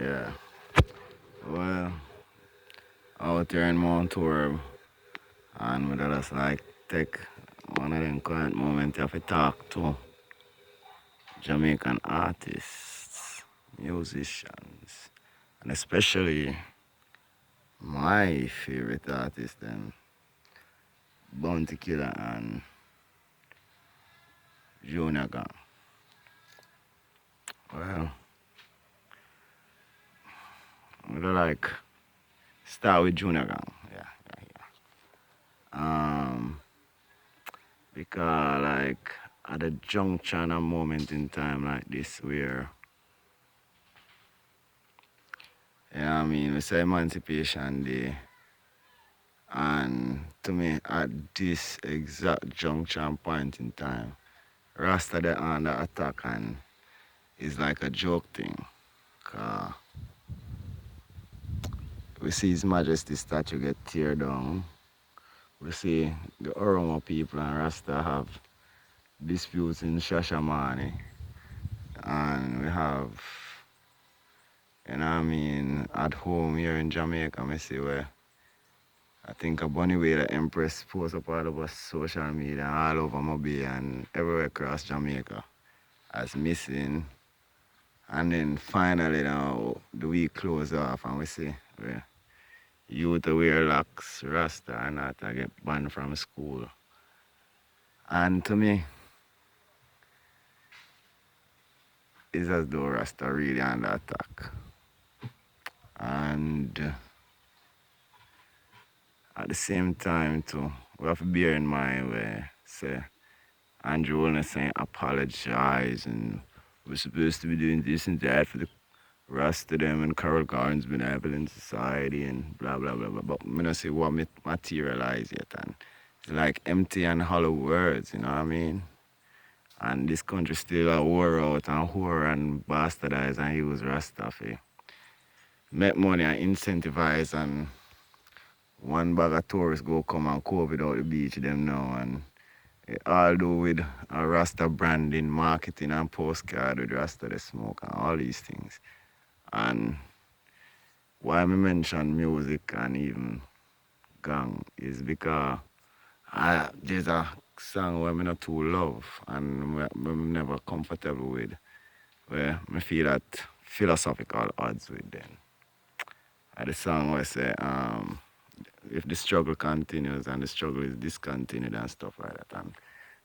Yeah. Well, out here in Mount Horeb, and we just like take one of them quiet moments to have a talk to Jamaican artists, musicians, and especially my favorite artist, then Bounty Killer and Junior Gang. Well, we like start with Junior Gang. Um, because like at a junction, a moment in time like this where, I mean, we say Emancipation Day, and to me, at this exact junction point in time, Rasta they under attack and it's like a joke thing. 'Cause we see His Majesty statue get tear down. We see the Oromo people and Rasta have disputes in Shashamane. And we have, at home here in Jamaica, I see where I think a bunny way the Empress posts up all over social media all over Mobay and everywhere across Jamaica as missing. And then finally now the week closed off and we see where youth wear locks, Rasta and not to get banned from school. And to me, it's as though Rasta really under attack. And at the same time too, we have to bear in mind where say Andrew Wilner saying apologize and we're supposed to be doing this and that for the rest of them and Carol Garn's benevolent society and blah blah blah blah. But I'm not say what materialize yet and it's like empty and hollow words, you know what I mean? And this country still a war out and whore and bastardize and use Rastafi. Make money and incentivize and one bag of tourists go come and COVID out the beach them now and all do with a Rasta branding, marketing and postcard with Rasta the smoke and all these things. And why I mention music and even gang is because there's a song where I'm not too love and I'm never comfortable with where I feel that philosophical odds with them. And the song where I say, if the struggle continues and the struggle is discontinued and stuff like that. And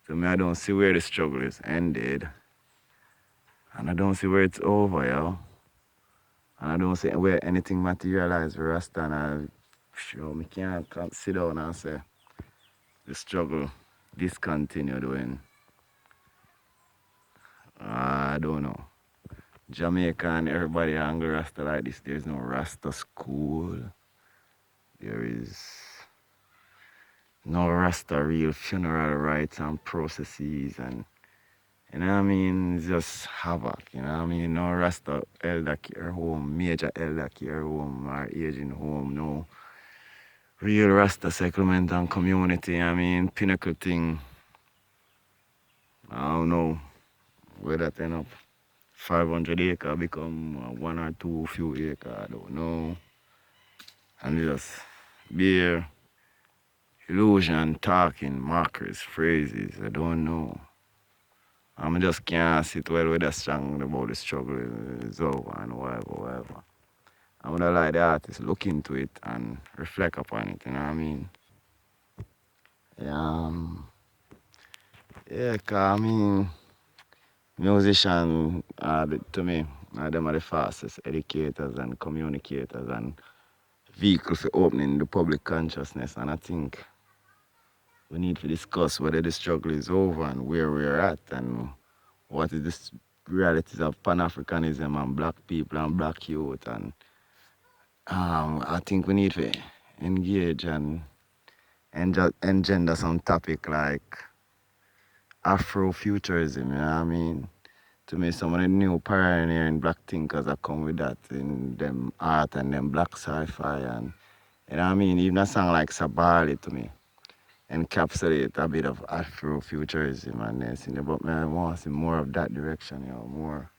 so me, I don't see where the struggle is ended. And I don't see where it's over, yo. And I don't see where anything materialized for Rasta. And me can't sit down and say the struggle discontinued when I don't know. Jamaica and everybody angry Rasta like this. There's no Rasta school. There is no Rasta real funeral rites and processes and you know what I mean? It's just havoc, you know what I mean? No Rasta elder care home, major elder care home or aging home, no real Rasta settlement and community, I mean, pinnacle thing. I don't know whether that end up 500 acre become one or two few acre, I don't know. And just bare illusion, talking, markers, phrases, I don't know. I just can't sit well with that song about the struggle is over and whatever. I would like the artist look into it and reflect upon it, you know what I mean? Yeah, yeah, 'cause I mean, musicians are, to me, them are the fastest educators and communicators and vehicles for opening the public consciousness. And I think we need to discuss whether the struggle is over and where we're at and what is the realities of Pan-Africanism and black people and black youth. And I think we need to engage and engender some topic like Afrofuturism, you know what I mean? To me, some of the new pioneering black thinkers that come with that in them art and them black sci-fi and you know what I mean? Even a song like Sabali to me encapsulate a bit of Afrofuturism and this, but I want to see more of that direction, more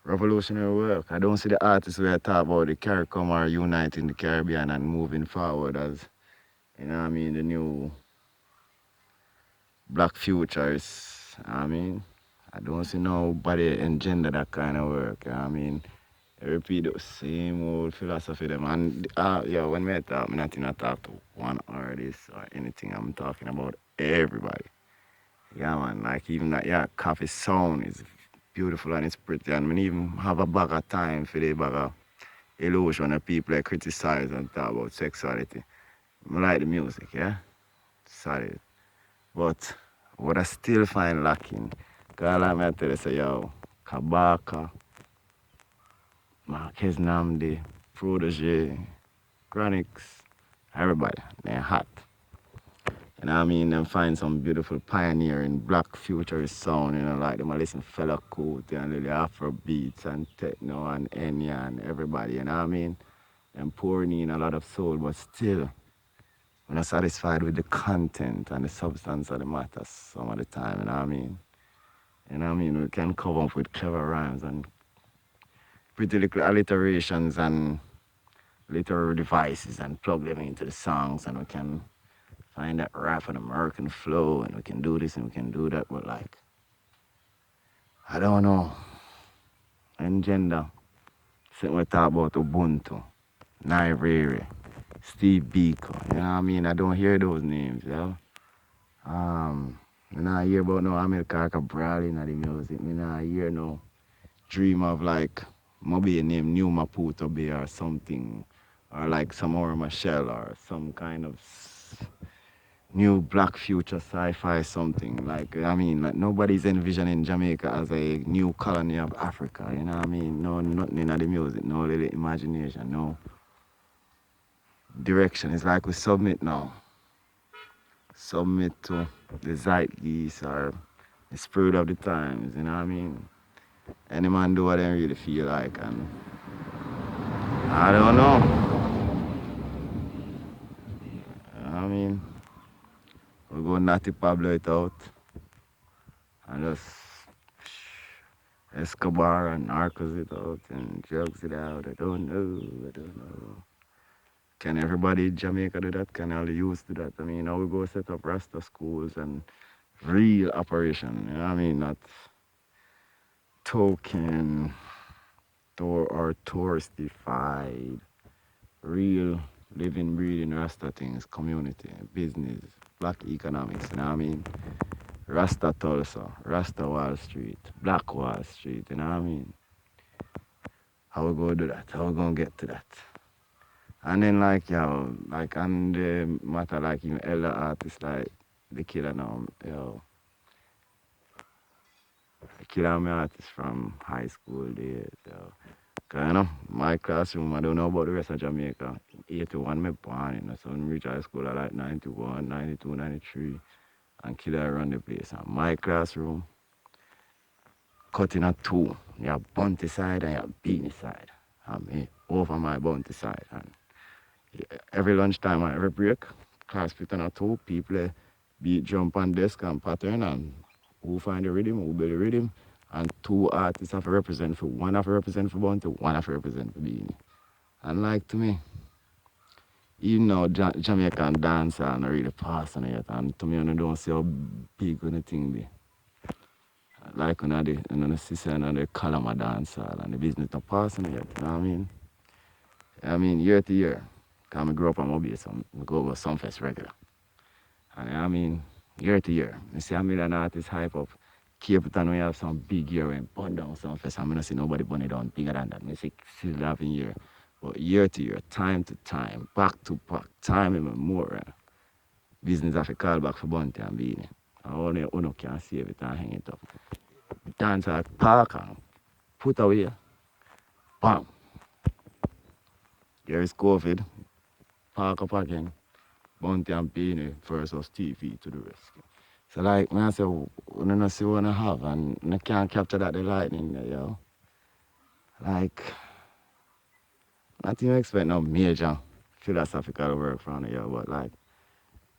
revolutionary work. I don't see the artists where I talk about the CARICOM or uniting the Caribbean and moving forward as, you know what I mean, the new black futures. I mean, I don't see nobody engender that kind of work. I mean, they repeat the same old philosophy them. And yeah, when me talk, me not in a talk to one artist or anything. I'm talking about everybody. Yeah, man. Like even that, yeah, coffee sound is beautiful and it's pretty. And we even have a bag of time for the bag of illusion of people that criticize and talk about sexuality. I like the music, yeah? Solid. But what I still find lacking, because like me I tell you, say, yo, Kabaka, Marquez Namdi, Protege, Chronics, everybody, they're hot. You know what I mean? Them find some beautiful pioneering black futurist sound, you know, like them I listen to Fela Kuti and the Afro beats and techno and Enya and everybody, you know what I mean? And pouring in a lot of soul, but still, we're not satisfied with the content and the substance of the matter some of the time, you know what I mean? You know what I mean? We can come up with clever rhymes and pretty little alliterations and literary devices and plug them into the songs and we can find that rap and American flow and we can do this and we can do that, but like, I don't know. And gender, since we talk about Ubuntu, Nairere, Steve Biko, you know what I mean? I don't hear those names, yo. I not hear about no America Cabral in the music. I not hear no dream of like Mobay name New Maputo Bay or something, or like Samora Michelle or some kind of new black future sci-fi something. Like I mean, like nobody's envisioning Jamaica as a new colony of Africa. You know what I mean? No, nothing in the music, no little imagination, no direction. It's like we submit now, submit to the zeitgeist or the spirit of the times. You know what I mean? Any man do what they really feel like, and I don't know. I mean, we go Natty Pablo it out and just Escobar and Narcos it out and drugs it out. I don't know. I don't know. Can everybody in Jamaica do that? Can all the youth do that? I mean, now we go set up Rasta schools and real operation. You know what I mean? Not token or touristified. Real living, breathing Rasta things, community, business, black economics. You know what I mean? Rasta Tulsa, Rasta Wall Street, Black Wall Street. You know what I mean? How we gonna do that? How we gonna get to that? And then like yo, like on the matter like you know elder artists like the killer now, yo, the killer me artist from high school days, yo. Cause you know, my classroom, I don't know about the rest of Jamaica. 81 me born, you know, so when I reach high school I like 91, 92, 93, and killer around the place. And my classroom, cut in a two. You have bounty side and you have beanie side. And me over my bounty side. And every lunchtime and every break, class split on a two, people beat jump on desk and pattern and who find the rhythm, who build the rhythm. And two artists have to represent for one have to represent for bounty, one have to represent for beanie. And like to me, even though Jamaican dance are not really passing yet, and to me I don't see how big the thing be. Like when the sister and the column of dancehall and the business not passing yet, you know what I mean? I mean, year to year, because I grew up on Mobay, so I go to some fest regular. And I mean, year to year, I see a million artists hype up. Cape Town, we have some big year when burn down some fest. I'm not see nobody burn it down bigger than that. I see still having year. But year to year, time to time, back to back, time immemorial, business have to call back for Bounty and Beanie. And only Uno can save it and hang it up. Dance at park and put away, bam. There is COVID, park up again, Bounty and Beanie versus TV to the rescue. So like, when I say, we don't see what I have and I can't capture that the lightning there, yo. Like, not even expect no major philosophical work from it, yo, but like,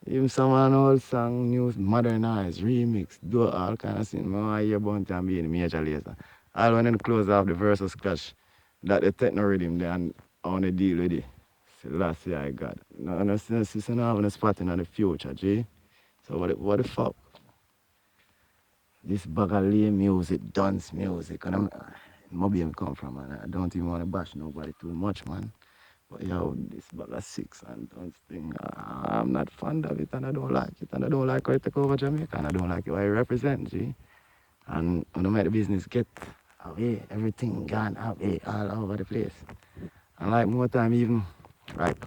even some of an old song, new, modernized, remix, do all kind of things. I hear Bounty and Beanie major later. All when them close off the versus clash, that the techno rhythm there and I want to deal with it. So last year I got. No, no, since now having a spot in the future, G. So what the fuck? This bag of lame music, dance music, and I'm Mobay come from, and I don't even want to bash nobody too much, man. But yo, this bag of six and dance thing, I'm not fond of it, and I don't like it, and I don't like how it take over Jamaica, and I don't like it how it represents, G. And when I make the business get away, everything gone away all over the place. And like more time even, like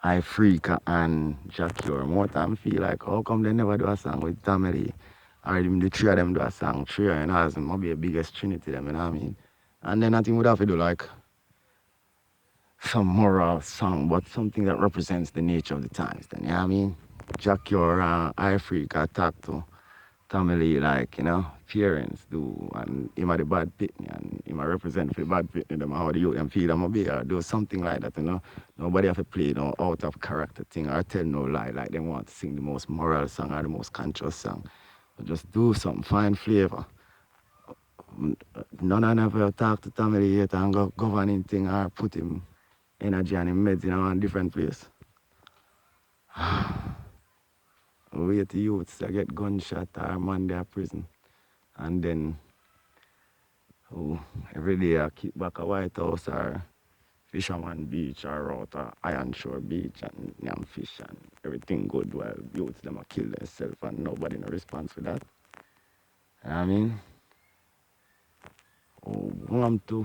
Ifrica and Jah Cure, more time feel like how come they never do a song with Tamale? Or even the three of them do a song, three, you know, as maybe the biggest trinity them, you know what I mean? And then I think we'd have to do like some moral song, but something that represents the nature of the times then, you know what I mean? Jah Cure and Ifrica talk to Tamale like, you know, parents do, and him a the bad pitney, and him a represent for the bad pitney, them how the youth them feel them be, or do something like that, you know. Nobody have to play no out of character thing or tell no lie like they want to sing the most moral song or the most conscious song. But just do something, find flavor. None of them ever talk to Tamale yet and go governing thing or put him energy and him meds in a different place. Wait the youths to get gunshot or man there prison. And then every day I keep back a White House or Fisherman Beach or out a Iron Shore Beach and yam fish and everything good while youths them a kill themselves and nobody no response for that. You know what I mean?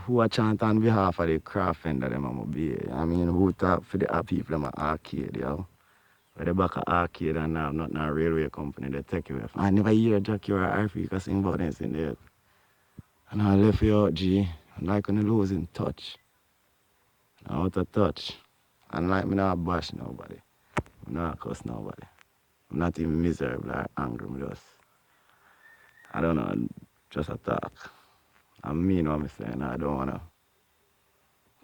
Who a chant on behalf of the craft vendor them a Mobay. I mean who talk for the people them a arcade, yo. Where the back of arcade and now not a railway company they take you. I never hear Jah Cure or Ifrica sing about this in there. And I left you out, G. Like when you losing touch. Out of touch. And like me not bash nobody. I'm not cuss nobody. I'm not even miserable or angry. Me just, I don't know, just a talk. I mean what I'm saying. I don't wanna,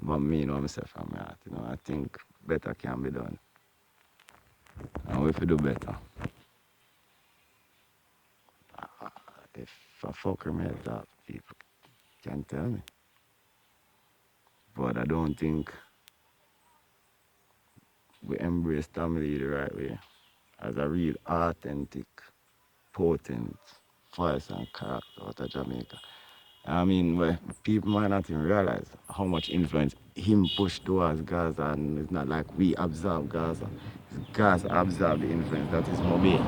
but mean what I'm saying from my heart. You know, I think better can be done. And if you do better, if a fucker may talk, people can tell me. But I don't think we embrace family the right way. As a real authentic, potent voice and character out of Jamaica. I mean, well, people might not even realize how much influence him pushed towards Gaza, and it's not like we absorb Gaza. It's Gaza absorb the influence that is Mobay.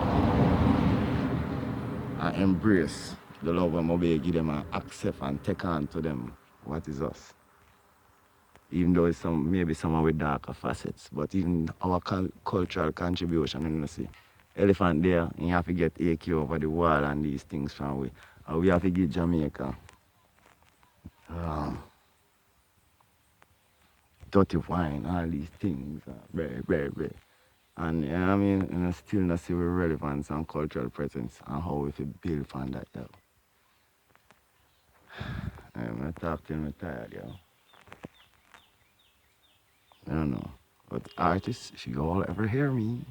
And embrace the love of Mobay, give them and accept and take on to them what is us. Even though it's some maybe some with darker facets, but even our cultural contribution, you see. Elephant there, you have to get AQ over the wall and these things from we. And we have to get Jamaica. Um, Dirty wine, all these things, very, very, very. And yeah, I mean, and I still not see the relevance and cultural presence and how we feel build from that though. I'm talk till I'm tired, yo. I don't know. But artists, if you all ever hear me,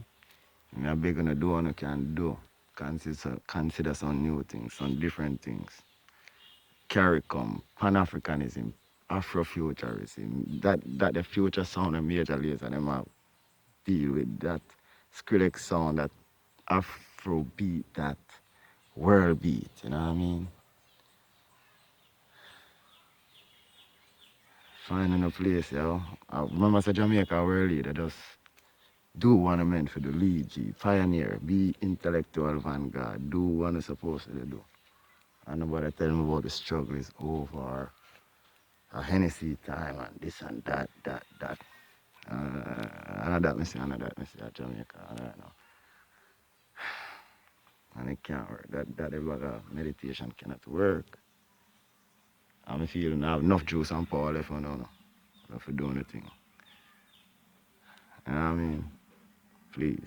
I'm big gonna do what I can do. Consider some new things, some different things. CARICOM, Pan-Africanism, Afrofuturism, that the future sound of major laser, them have deal with that Skrillex sound, that Afro beat, that world beat, you know what I mean? Finding a place, yo. I remember say Jamaica world leader just do what I meant for the lead, G. Pioneer, be intellectual vanguard, do what I'm supposed to do. And nobody tell me about the struggle is over, a Hennessy time and this and that. And that me say, at Jamaica, I don't know. And it can't work. That meditation cannot work. I'm feeling I have enough juice and power left on now. If you do anything. You know what I mean? Please.